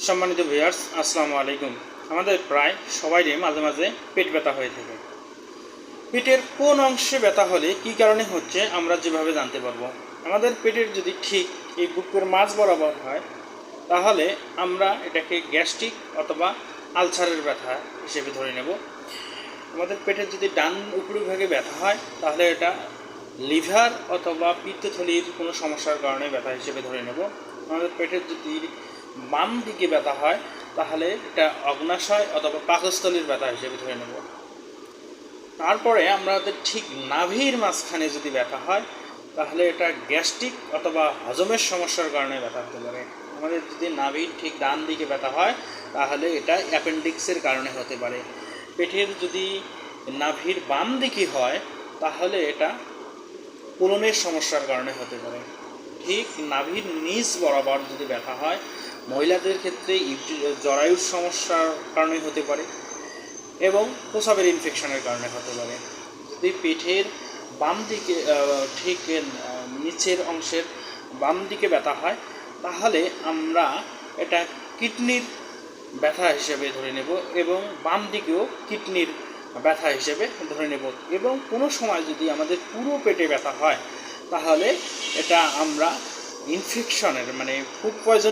সম্মানিত ভিউয়ার্স, আসসালামু আলাইকুম। আমাদের প্রায় সবাইরই মাঝে মাঝে পেট ব্যথা হয়ে থাকে। পেটের কোন অংশে ব্যথা হলে কী কারণে হচ্ছে আমরা যেভাবে জানতে পারবো। আমাদের পেটের যদি ঠিক এই বুকের মাঝ বরাবর হয়, তাহলে আমরা এটাকে গ্যাস্ট্রিক অথবা আলসারের ব্যথা হিসেবে ধরে নেব। আমাদের পেটের যদি ডান উপরিভাগে ব্যথা হয়, তাহলে এটা লিভার অথবা পিত্তথলির কোনো সমস্যার কারণে ব্যথা হিসেবে ধরে নেব। আমাদের পেটের যদি বাম দিকে ব্যথা হয়, তাহলে এটা অগ্নাশয় অথবা পাকস্থলীর ব্যথা হিসেবে ধরে নেব। তারপরে আমাদের ঠিক নাভির মাঝখানে যদি ব্যথা হয়, তাহলে এটা গ্যাস্ট্রিক অথবা হজমের সমস্যার কারণে ব্যথা হতে পারে। আমাদের যদি নাভির ঠিক ডান দিকে ব্যথা হয়, তাহলে এটা অ্যাপেন্ডিক্সের কারণে হতে পারে। পেটের যদি নাভির বাম দিকে হয়, তাহলে এটা কোলনের সমস্যার কারণে হতে পারে। ঠিক নাভির নিচ বরাবর যদি ব্যথা হয়, মহিলাদের ক্ষেত্রে জরায়ুর সমস্যার কারণে হতে পারে এবং প্রস্রাবের ইনফেকশনের কারণে হতে পারে। যদি পেটের বাম দিকে ঠিক নিচের অংশের বাম দিকে ব্যথা হয়, তাহলে আমরা এটা কিডনির ব্যথা হিসেবে ধরে নেব এবং বাম দিকেও কিডনির ব্যথা হিসেবে ধরে নেব। এবং কোনো সময় যদি আমাদের পুরো পেটে ব্যথা হয়, তাহলে এটা আমরা ইনফেকশনের ফুড পয়জন